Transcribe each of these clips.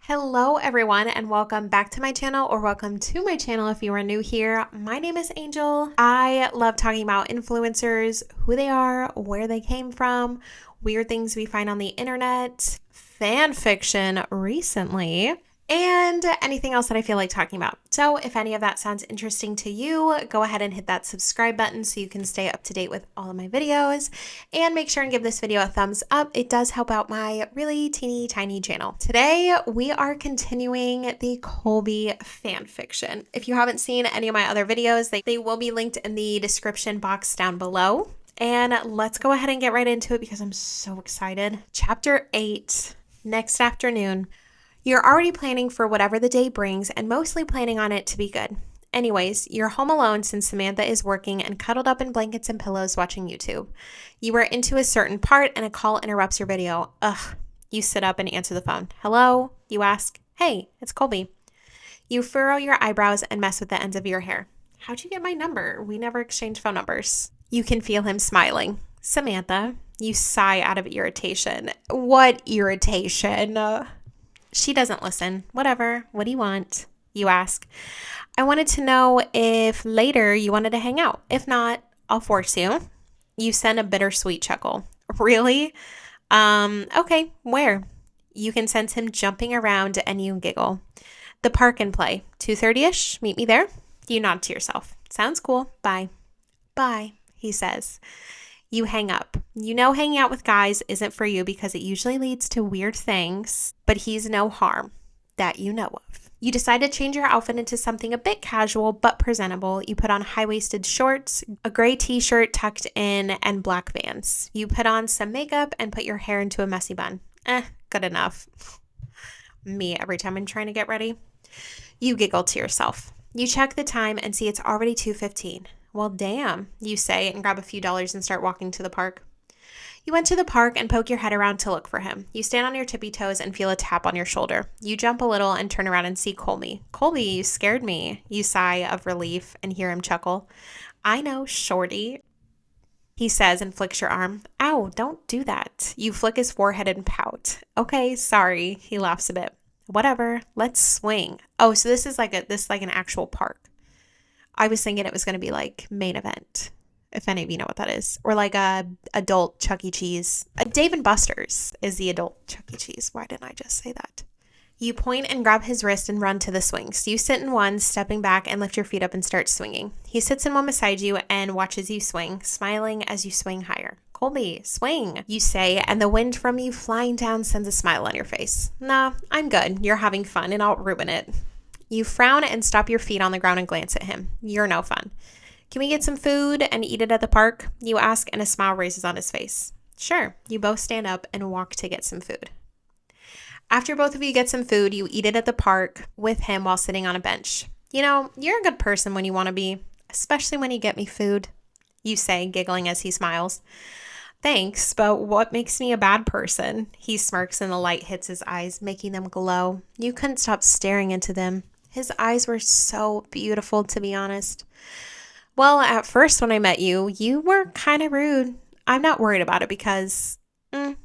Hello everyone and welcome back to my channel, or welcome to my channel if you are new here. My name is Angel. I love talking about influencers, who they are, where they came from, weird things we find on the internet, fan fiction recently, and anything else that I feel like talking about. So if any of that sounds interesting to you, go ahead and hit that subscribe button so you can stay up to date with all of my videos, and make sure and give this video a thumbs up. It does help out my really teeny tiny channel. Today we are continuing the Colby fan fiction. If you haven't seen any of my other videos, they will be linked in the description box down below. And let's go ahead and get right into it because I'm so excited. Chapter 8, next afternoon. You're already planning for whatever the day brings and mostly planning on it to be good. Anyways, you're home alone since Samantha is working and cuddled up in blankets and pillows watching YouTube. You are into a certain part and a call interrupts your video. Ugh. You sit up and answer the phone. Hello? You ask. Hey, it's Colby. You furrow your eyebrows and mess with the ends of your hair. How'd you get my number? We never exchanged phone numbers. You can feel him smiling. Samantha. You sigh out of irritation. What irritation? She doesn't listen. Whatever. What do you want? You ask. I wanted to know if later you wanted to hang out. If not, I'll force you. You send a bittersweet chuckle. Really? Okay. Where? You can sense him jumping around and you giggle. The park and play. 2:30ish. Meet me there. You nod to yourself. Sounds cool. Bye. Bye, he says. You hang up. You know hanging out with guys isn't for you because it usually leads to weird things, but he's no harm that you know of. You decide to change your outfit into something a bit casual but presentable. You put on high-waisted shorts, a gray t-shirt tucked in, and black Vans. You put on some makeup and put your hair into a messy bun. Good enough. Me every time I'm trying to get ready. You giggle to yourself. You check the time and see it's already 2:15. Well, damn, you say and grab a few dollars and start walking to the park. You went to the park and poke your head around to look for him. You stand on your tippy toes and feel a tap on your shoulder. You jump a little and turn around and see Colby. Colby, you scared me. You sigh of relief and hear him chuckle. I know, shorty, he says and flicks your arm. Ow, don't do that. You flick his forehead and pout. Okay, sorry. He laughs a bit. Whatever, let's swing. Oh, so this is like an actual park. I was thinking it was going to be like main event, if any of you know what that is. Or like a adult Chuck E. Cheese. Dave & Buster's is the adult Chuck E. Cheese. Why didn't I just say that? You point and grab his wrist and run to the swings. You sit in one, stepping back and lift your feet up and start swinging. He sits in one beside you and watches you swing, smiling as you swing higher. Colby, swing, you say, and the wind from you flying down sends a smile on your face. Nah, I'm good. You're having fun and I'll ruin it. You frown and stop your feet on the ground and glance at him. You're no fun. Can we get some food and eat it at the park? You ask, and a smile raises on his face. Sure. You both stand up and walk to get some food. After both of you get some food, you eat it at the park with him while sitting on a bench. You know, you're a good person when you want to be, especially when you get me food, you say, giggling as he smiles. Thanks, but what makes me a bad person? He smirks and the light hits his eyes, making them glow. You couldn't stop staring into them. His eyes were so beautiful, to be honest. Well, at first when I met you, you were kind of rude. I'm not worried about it because, I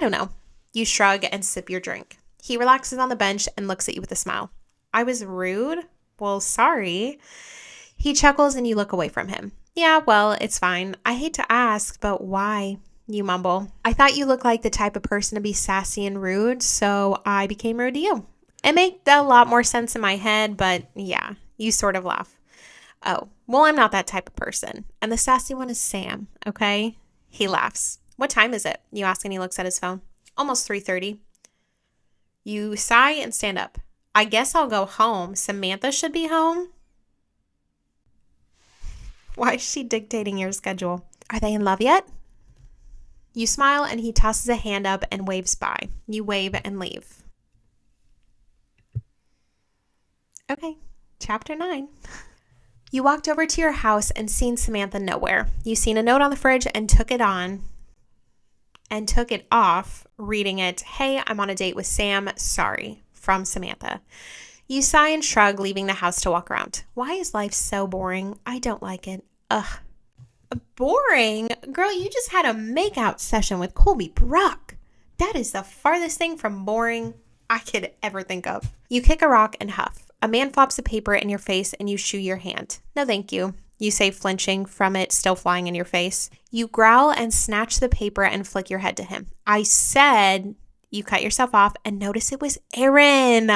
don't know. You shrug and sip your drink. He relaxes on the bench and looks at you with a smile. I was rude? Well, sorry. He chuckles and you look away from him. Yeah, well, it's fine. I hate to ask, but why? You mumble. I thought you looked like the type of person to be sassy and rude, so I became rude to you. It made a lot more sense in my head, but yeah, you sort of laugh. Oh, well, I'm not that type of person. And the sassy one is Sam, okay? He laughs. What time is it? You ask and he looks at his phone. Almost 3:30. You sigh and stand up. I guess I'll go home. Samantha should be home. Why is she dictating your schedule? Are they in love yet? You smile and he tosses a hand up and waves by. You wave and leave. Okay, chapter 9. You walked over to your house and seen Samantha nowhere. You seen a note on the fridge and took it off, reading it, Hey, I'm on a date with Sam. Sorry. From Samantha. You sigh and shrug, leaving the house to walk around. Why is life so boring? I don't like it. Ugh. Boring? Girl, you just had a makeout session with Colby Brock. That is the farthest thing from boring I could ever think of. You kick a rock and huff. A man flops a paper in your face and you shoo your hand. No, thank you. You say, flinching from it still flying in your face. You growl and snatch the paper and flick your head to him. I said... You cut yourself off and notice it was Aaron.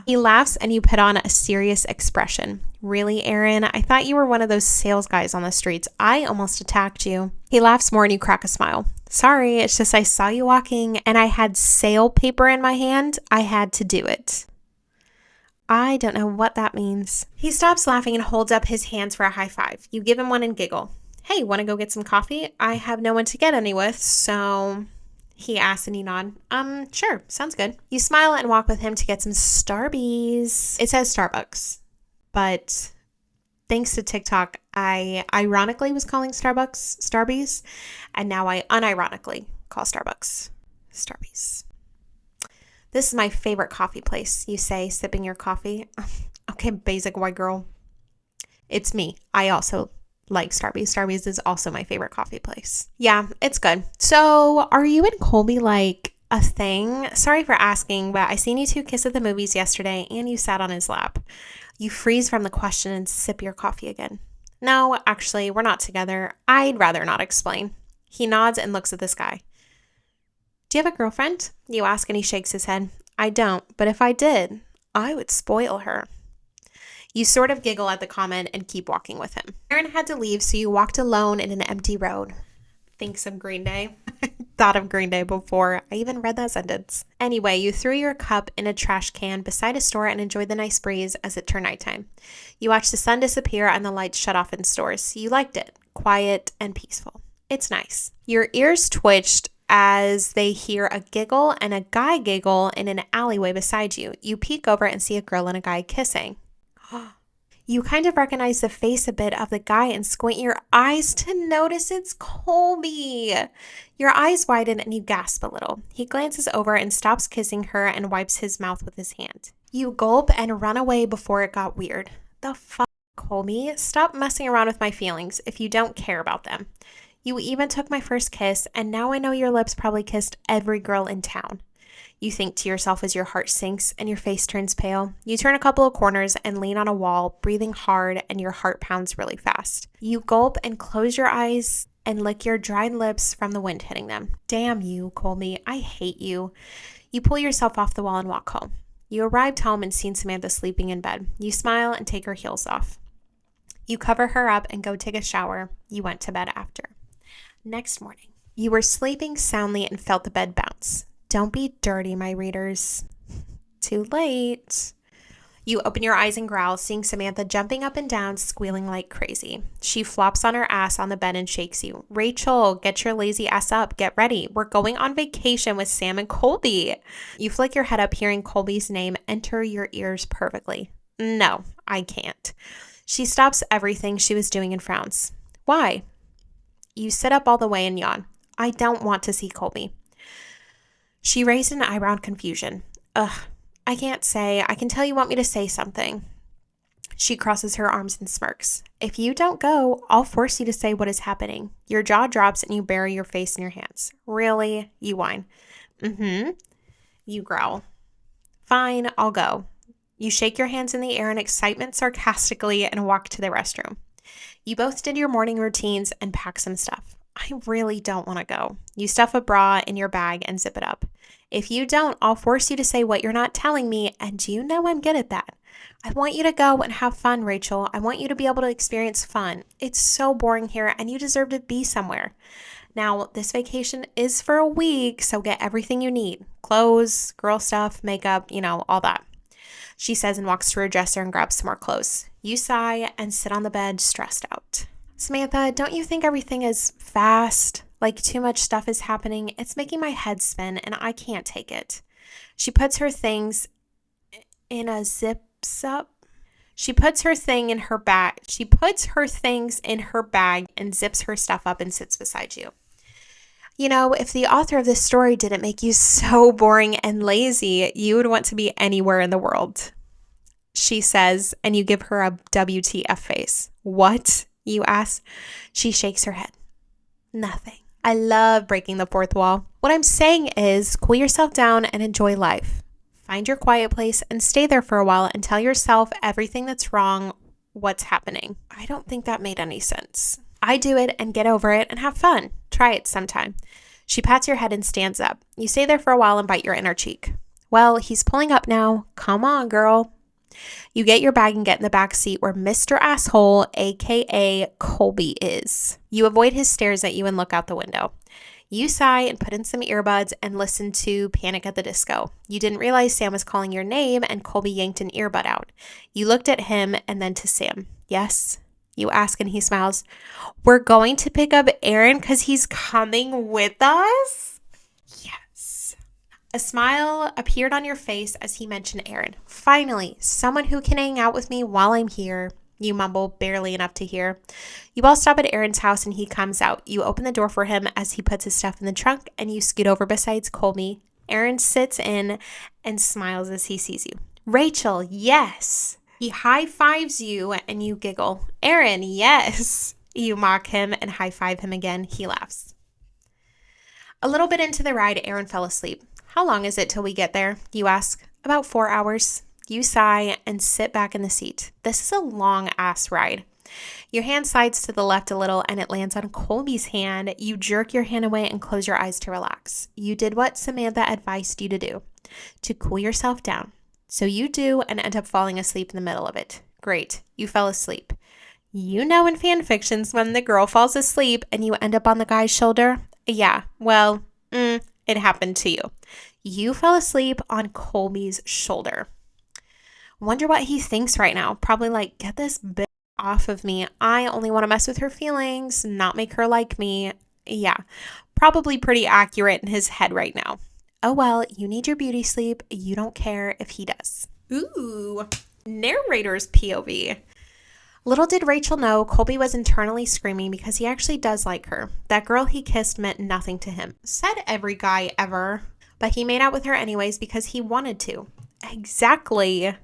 He laughs and you put on a serious expression. Really, Aaron? I thought you were one of those sales guys on the streets. I almost attacked you. He laughs more and you crack a smile. Sorry, it's just I saw you walking and I had sale paper in my hand. I had to do it. I don't know what that means. He stops laughing and holds up his hands for a high five. You give him one and giggle. Hey, want to go get some coffee? I have no one to get any with, so... He asks and you nod. Sure, sounds good. You smile and walk with him to get some Starbies. It says Starbucks, but thanks to TikTok, I ironically was calling Starbucks Starbies, and now I unironically call Starbucks Starbies. This is my favorite coffee place, you say, sipping your coffee. Okay, basic white girl. It's me. I also like Starbies. Starbies is also my favorite coffee place. Yeah, it's good. So are you and Colby like a thing? Sorry for asking, but I seen you two kiss at the movies yesterday and you sat on his lap. You freeze from the question and sip your coffee again. No, actually, we're not together. I'd rather not explain. He nods and looks at the sky. Do you have a girlfriend? You ask and he shakes his head. I don't, but if I did, I would spoil her. You sort of giggle at the comment and keep walking with him. Aaron had to leave, so you walked alone in an empty road. Thinks of Green Day. Thought of Green Day before I even read that sentence. Anyway, you threw your cup in a trash can beside a store and enjoyed the nice breeze as it turned nighttime. You watched the sun disappear and the lights shut off in stores. You liked it. Quiet and peaceful. It's nice. Your ears twitched as they hear a giggle and a guy giggle in an alleyway beside you. You peek over and see a girl and a guy kissing. You kind of recognize the face a bit of the guy and squint your eyes to notice it's Colby. Your eyes widen and you gasp a little. He glances over and stops kissing her and wipes his mouth with his hand. You gulp and run away before it got weird. The fuck, Colby? Stop messing around with my feelings if you don't care about them. You even took my first kiss, and now I know your lips probably kissed every girl in town. You think to yourself as your heart sinks and your face turns pale. You turn a couple of corners and lean on a wall, breathing hard, and your heart pounds really fast. You gulp and close your eyes and lick your dried lips from the wind hitting them. Damn you, Colby. I hate you. You pull yourself off the wall and walk home. You arrived home and seen Samantha sleeping in bed. You smile and take her heels off. You cover her up and go take a shower. You went to bed after. Next morning, you were sleeping soundly and felt the bed bounce. Don't be dirty, my readers. Too late. You open your eyes and growl, seeing Samantha jumping up and down, squealing like crazy. She flops on her ass on the bed and shakes you. Rachel, get your lazy ass up. Get ready. We're going on vacation with Sam and Colby. You flick your head up, hearing Colby's name enter your ears perfectly. No, I can't. She stops everything she was doing and frowns. Why? You sit up all the way and yawn. I don't want to see Colby. She raised an eyebrow in confusion. Ugh, I can't say. I can tell you want me to say something. She crosses her arms and smirks. If you don't go, I'll force you to say what is happening. Your jaw drops and you bury your face in your hands. Really? You whine. Mm-hmm. You growl. Fine, I'll go. You shake your hands in the air in excitement sarcastically and walk to the restroom. You both did your morning routines and pack some stuff. I really don't want to go. You stuff a bra in your bag and zip it up. If you don't, I'll force you to say what you're not telling me, and you know I'm good at that. I want you to go and have fun, Rachel. I want you to be able to experience fun. It's so boring here, and you deserve to be somewhere. Now, this vacation is for a week, so get everything you need. Clothes, girl stuff, makeup, all that. She says and walks to her dresser and grabs some more clothes. You sigh and sit on the bed, stressed out. Samantha, don't you think everything is fast? Like too much stuff is happening? It's making my head spin and I can't take it. She puts her things in a zip-up. She puts her thing in her bag. She puts her things in her bag and zips her stuff up and sits beside you. If the author of this story didn't make you so boring and lazy, you would want to be anywhere in the world. She says, and you give her a WTF face. What? You ask. She shakes her head. Nothing. I love breaking the fourth wall. What I'm saying is, cool yourself down and enjoy life. Find your quiet place and stay there for a while and tell yourself everything that's wrong, what's happening. I don't think that made any sense. I do it and get over it and have fun. Try it sometime. She pats your head and stands up. You stay there for a while and bite your inner cheek. Well, he's pulling up now. Come on, girl. You get your bag and get in the back seat where Mr. Asshole, aka Colby, is. You avoid his stares at you and look out the window. You sigh and put in some earbuds and listen to Panic at the Disco. You didn't realize Sam was calling your name and Colby yanked an earbud out. You looked at him and then to Sam. Yes? You ask and he smiles. We're going to pick up Aaron because he's coming with us? Yes. A smile appeared on your face as he mentioned Aaron. Finally, someone who can hang out with me while I'm here. You mumble barely enough to hear. You all stop at Aaron's house and he comes out. You open the door for him as he puts his stuff in the trunk and you scoot over beside Colby. Aaron sits in and smiles as he sees you. Rachel, yes. He high-fives you and you giggle. Aaron, yes. You mock him and high-five him again. He laughs. A little bit into the ride, Aaron fell asleep. How long is it till we get there? You ask. About 4 hours. You sigh and sit back in the seat. This is a long-ass ride. Your hand slides to the left a little and it lands on Colby's hand. You jerk your hand away and close your eyes to relax. You did what Samantha advised you to do, to cool yourself down. So you do and end up falling asleep in the middle of it. Great. You fell asleep. You know in fan fictions when the girl falls asleep and you end up on the guy's shoulder? Yeah, well, it happened to you. You fell asleep on Colby's shoulder. Wonder what he thinks right now. Probably like, get this bitch off of me. I only want to mess with her feelings, not make her like me. Yeah, probably pretty accurate in his head right now. Oh well, you need your beauty sleep. You don't care if he does. Ooh, narrator's POV. Little did Rachel know, Colby was internally screaming because he actually does like her. That girl he kissed meant nothing to him. Said every guy ever. But he made out with her anyways because he wanted to. Exactly.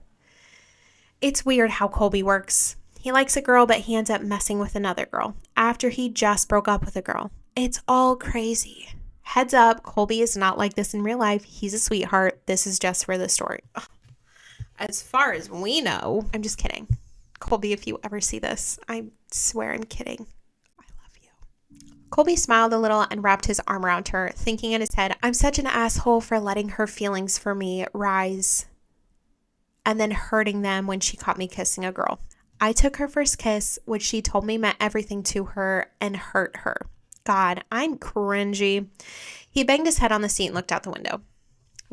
It's weird how Colby works. He likes a girl, but he ends up messing with another girl after he just broke up with a girl. It's all crazy. Heads up, Colby is not like this in real life. He's a sweetheart. This is just for the story. As far as we know, I'm just kidding. Colby, if you ever see this, I swear I'm kidding. I love you. Colby smiled a little and wrapped his arm around her, thinking in his head, I'm such an asshole for letting her feelings for me rise and then hurting them when she caught me kissing a girl. I took her first kiss, which she told me meant everything to her, and hurt her. God, I'm cringy. He banged his head on the seat and looked out the window.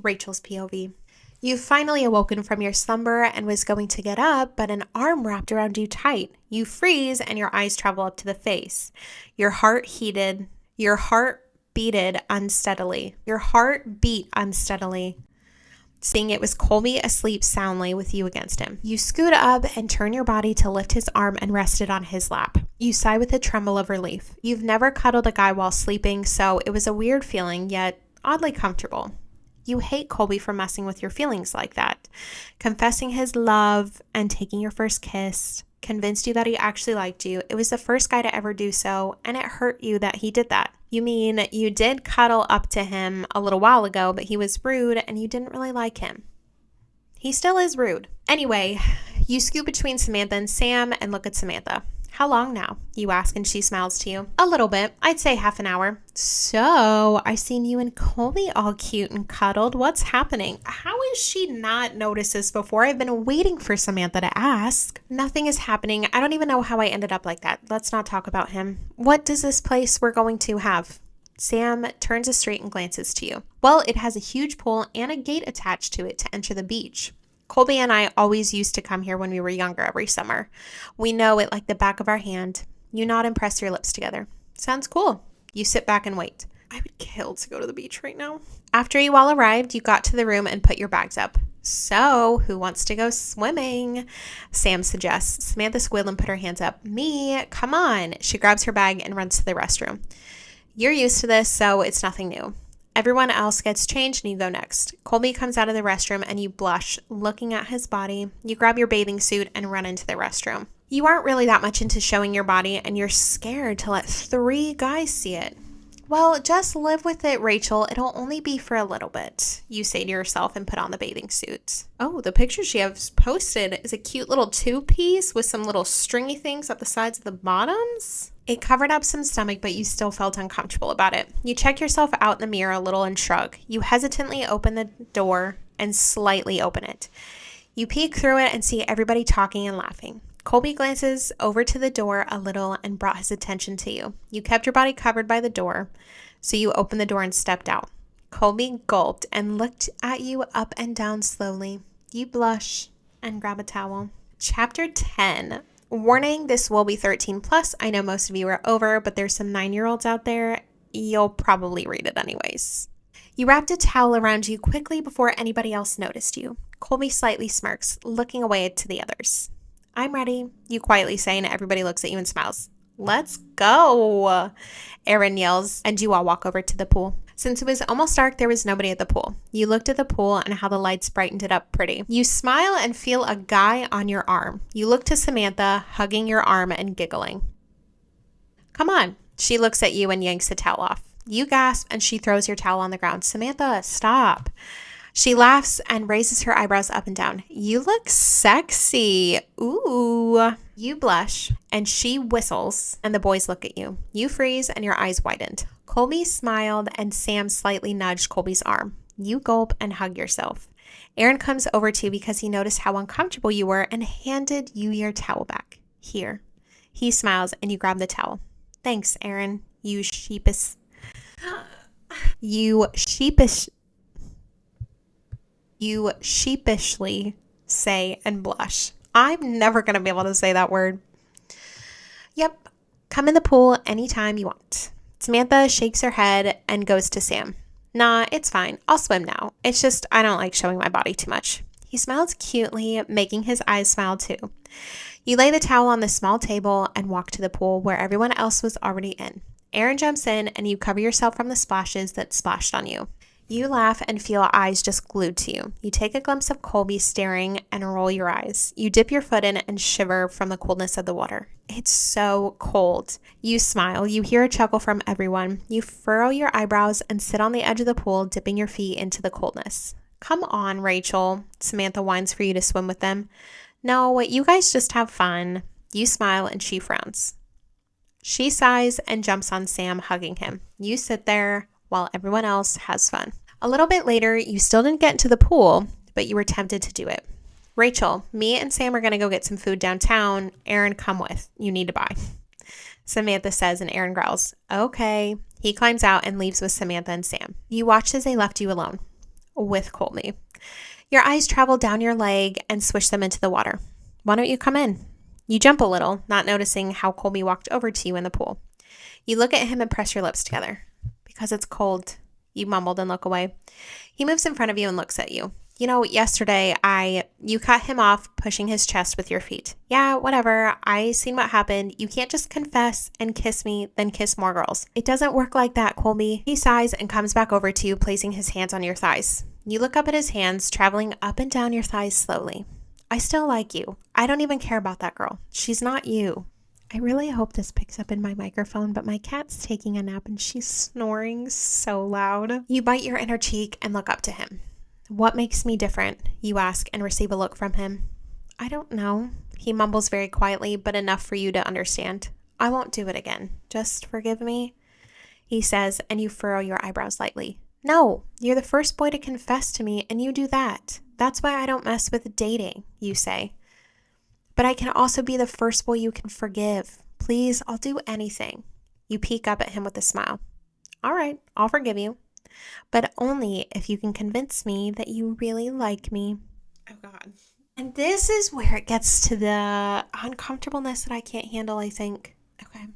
Rachel's POV. You've finally awoken from your slumber and was going to get up, but an arm wrapped around you tight. You freeze and your eyes travel up to the face. Your heart heated. Your heart beated unsteadily. Your heart beat unsteadily. Seeing it was Colby asleep soundly with you against him. You scoot up and turn your body to lift his arm and rest it on his lap. You sigh with a tremble of relief. You've never cuddled a guy while sleeping, so it was a weird feeling, yet oddly comfortable. You hate Colby for messing with your feelings like that. Confessing his love and taking your first kiss convinced you that he actually liked you. It was the first guy to ever do so, and it hurt you that he did that. You mean you did cuddle up to him a little while ago, but he was rude and you didn't really like him. He still is rude. Anyway, you scoot between Samantha and Sam and look at Samantha. How long now? You ask and she smiles to you. A little bit. I'd say half an hour. So, I seen you and Colby all cute and cuddled. What's happening? How is she not noticed this before? I've been waiting for Samantha to ask. Nothing is happening. I don't even know how I ended up like that. Let's not talk about him. What does this place we're going to have? Sam turns straight and glances to you. Well, it has a huge pool and a gate attached to it to enter the beach. Colby and I always used to come here when we were younger every summer. We know it like the back of our hand. You nod and press your lips together. Sounds cool. You sit back and wait. I would kill to go to the beach right now. After you all arrived, you got to the room and put your bags up. So, who wants to go swimming? Sam suggests. Samantha squealed and put her hands up. Me, come on. She grabs her bag and runs to the restroom. You're used to this, so it's nothing new. Everyone else gets changed and you go next. Colby comes out of the restroom and you blush, looking at his body. You grab your bathing suit and run into the restroom. You aren't really that much into showing your body and you're scared to let 3 guys see it. Well, just live with it, Rachel. It'll only be for a little bit, you say to yourself and put on the bathing suit. Oh, the picture she has posted is a cute little two-piece with some little stringy things at the sides of the bottoms. It covered up some stomach, but you still felt uncomfortable about it. You check yourself out in the mirror a little and shrug. You hesitantly open the door and slightly open it. You peek through it and see everybody talking and laughing. Colby glances over to the door a little and brought his attention to you. You kept your body covered by the door, so you opened the door and stepped out. Colby gulped and looked at you up and down slowly. You blush and grab a towel. Chapter 10. Warning, this will be 13 plus. I know most of you are over, but there's some 9-year-olds out there. You'll probably read it anyways. You wrapped a towel around you quickly before anybody else noticed you. Colby slightly smirks, looking away to the others. I'm ready, you quietly say, and everybody looks at you and smiles. Let's go, Aaron yells, and you all walk over to the pool. Since it was almost dark, there was nobody at the pool. You looked at the pool and how the lights brightened it up pretty. You smile and feel a guy on your arm. You look to Samantha, hugging your arm and giggling. Come on. She looks at you and yanks the towel off. You gasp and she throws your towel on the ground. Samantha, stop. She laughs and raises her eyebrows up and down. You look sexy. Ooh. You blush and she whistles and the boys look at you. You freeze and your eyes widened. Colby smiled and Sam slightly nudged Colby's arm. You gulp and hug yourself. Aaron comes over to you because he noticed how uncomfortable you were and handed you your towel back. Here. He smiles and you grab the towel. Thanks, Aaron. You sheepishly say and blush. I'm never going to be able to say that word. Yep. Come in the pool anytime you want. Samantha shakes her head and goes to Sam. Nah, it's fine. I'll swim now. It's just I don't like showing my body too much. He smiles cutely, making his eyes smile too. You lay the towel on the small table and walk to the pool where everyone else was already in. Aaron jumps in and you cover yourself from the splashes that splashed on you. You laugh and feel eyes just glued to you. You take a glimpse of Colby staring and roll your eyes. You dip your foot in and shiver from the coldness of the water. It's so cold. You smile. You hear a chuckle from everyone. You furrow your eyebrows and sit on the edge of the pool, dipping your feet into the coldness. Come on, Rachel. Samantha whines for you to swim with them. No, you guys just have fun. You smile and she frowns. She sighs and jumps on Sam, hugging him. You sit there while everyone else has fun. A little bit later, you still didn't get into the pool, but you were tempted to do it. Rachel, me and Sam are going to go get some food downtown. Aaron, come with. You need to buy. Samantha says, and Aaron growls. Okay. He climbs out and leaves with Samantha and Sam. You watched as they left you alone with Colby. Your eyes travel down your leg and swish them into the water. Why don't you come in? You jump a little, not noticing how Colby walked over to you in the pool. You look at him and press your lips together. Because it's cold, you mumbled and look away. He moves in front of you and looks at you. You know, yesterday, you cut him off pushing his chest with your feet. Yeah, whatever. I seen what happened. You can't just confess and kiss me, then kiss more girls. It doesn't work like that, Colby. He sighs and comes back over to you, placing his hands on your thighs. You look up at his hands, traveling up and down your thighs slowly. I still like you. I don't even care about that girl. She's not you. I really hope this picks up in my microphone, but my cat's taking a nap and she's snoring so loud. You bite your inner cheek and look up to him. What makes me different? You ask and receive a look from him. I don't know. He mumbles very quietly, but enough for you to understand. I won't do it again. Just forgive me, he says, and you furrow your eyebrows lightly. No, you're the first boy to confess to me, and you do that. That's why I don't mess with dating, you say. But I can also be the first boy you can forgive. Please, I'll do anything. You peek up at him with a smile. All right, I'll forgive you. But only if you can convince me that you really like me. Oh, God. And this is where it gets to the uncomfortableness that I can't handle, I think. Okay,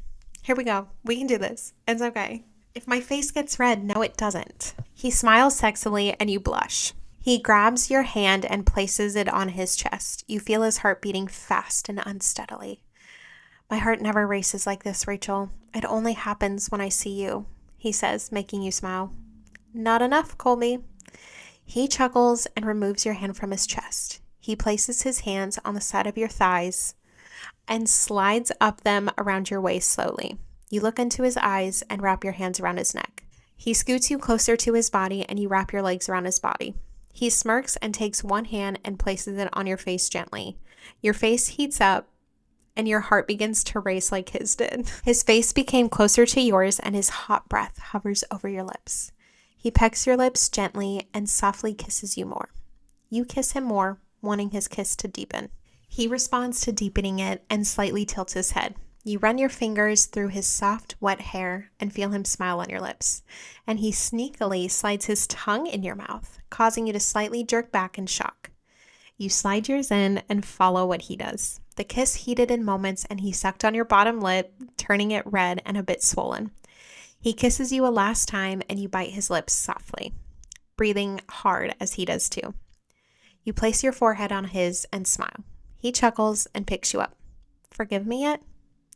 here we go. We can do this. It's okay. If my face gets red, no, it doesn't. He smiles sexily and you blush. He grabs your hand and places it on his chest. You feel his heart beating fast and unsteadily. My heart never races like this, Rachel. It only happens when I see you, he says, making you smile. Not enough, Colby. He chuckles and removes your hand from his chest. He places his hands on the side of your thighs and slides up them around your waist slowly. You look into his eyes and wrap your hands around his neck. He scoots you closer to his body and you wrap your legs around his body. He smirks and takes one hand and places it on your face gently. Your face heats up and your heart begins to race like his did. His face became closer to yours and his hot breath hovers over your lips. He pecks your lips gently and softly kisses you more. You kiss him more, wanting his kiss to deepen. He responds to deepening it and slightly tilts his head. You run your fingers through his soft, wet hair and feel him smile on your lips. And he sneakily slides his tongue in your mouth, causing you to slightly jerk back in shock. You slide yours in and follow what he does. The kiss heated in moments and he sucked on your bottom lip, turning it red and a bit swollen. He kisses you a last time and you bite his lips softly, breathing hard as he does too. You place your forehead on his and smile. He chuckles and picks you up. Forgive me yet?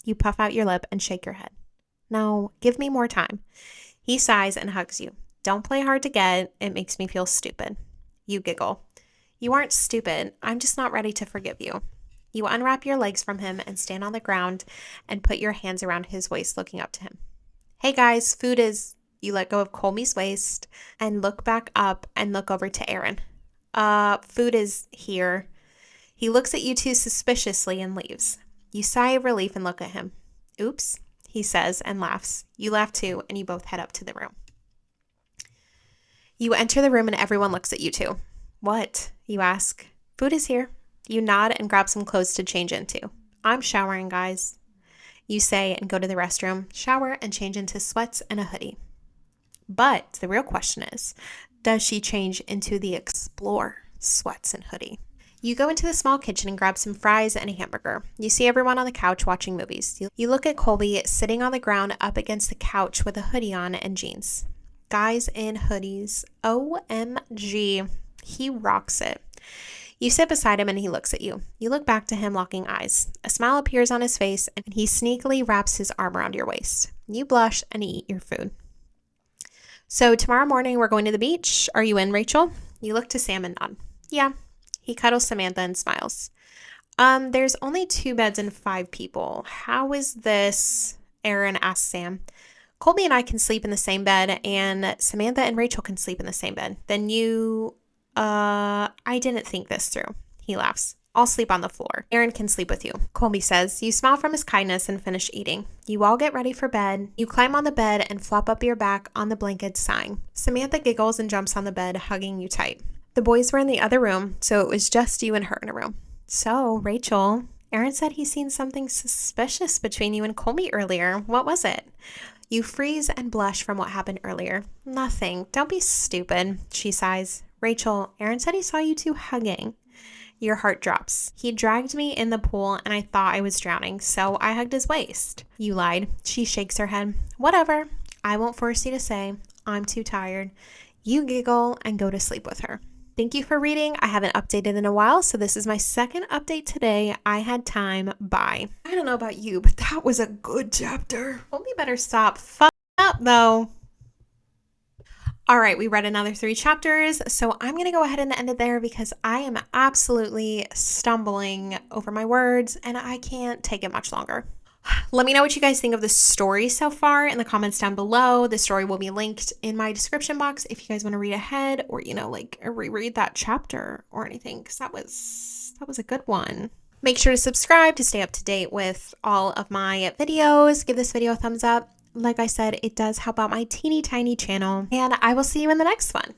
You puff out your lip and shake your head. No, give me more time. He sighs and hugs you. Don't play hard to get. It makes me feel stupid. You giggle. You aren't stupid. I'm just not ready to forgive you. You unwrap your legs from him and stand on the ground and put your hands around his waist, looking up to him. Hey guys, food is... You let go of Colby's waist and look back up and look over to Aaron. Food is here. He looks at you two suspiciously and leaves. You sigh of relief and look at him. Oops, he says and laughs. You laugh too and you both head up to the room. You enter the room and everyone looks at you two. What? You ask. Food is here. You nod and grab some clothes to change into. I'm showering, guys. You say and go to the restroom, shower, and change into sweats and a hoodie. But the real question is, does she change into the Explore sweats and hoodie? You go into the small kitchen and grab some fries and a hamburger. You see everyone on the couch watching movies. You look at Colby sitting on the ground up against the couch with a hoodie on and jeans. Guys in hoodies. OMG. He rocks it. You sit beside him and he looks at you. You look back to him, locking eyes. A smile appears on his face and he sneakily wraps his arm around your waist. You blush and eat your food. So tomorrow morning we're going to the beach. Are you in, Rachel? You look to Sam and nod. Yeah. He cuddles Samantha and smiles. There's only 2 beds and 5 people. How is this? Aaron asks Sam. Colby and I can sleep in the same bed and Samantha and Rachel can sleep in the same bed. Then you... I didn't think this through. He laughs. I'll sleep on the floor. Aaron can sleep with you. Colby says. You smile from his kindness and finish eating. You all get ready for bed. You climb on the bed and flop up your back on the blanket, sighing. Samantha giggles and jumps on the bed, hugging you tight. The boys were in the other room, so it was just you and her in a room. So, Rachel, Aaron said he's seen something suspicious between you and Colby earlier. What was it? You freeze and blush from what happened earlier. Nothing. Don't be stupid, she sighs. Rachel, Aaron said he saw you two hugging. Your heart drops. He dragged me in the pool and I thought I was drowning, so I hugged his waist. You lied. She shakes her head. Whatever. I won't force you to say. I'm too tired. You giggle and go to sleep with her. Thank you for reading. I haven't updated in a while, so this is my second update today. I had time. Bye. I don't know about you, but that was a good chapter. Colby better stop fucking up, though. All right, we read another 3 chapters, so I'm going to go ahead and end it there because I am absolutely stumbling over my words and I can't take it much longer. Let me know what you guys think of the story so far in the comments down below. The story will be linked in my description box if you guys want to read ahead or, reread that chapter or anything, because that was a good one. Make sure to subscribe to stay up to date with all of my videos. Give this video a thumbs up. Like I said, it does help out my teeny tiny channel, and I will see you in the next one.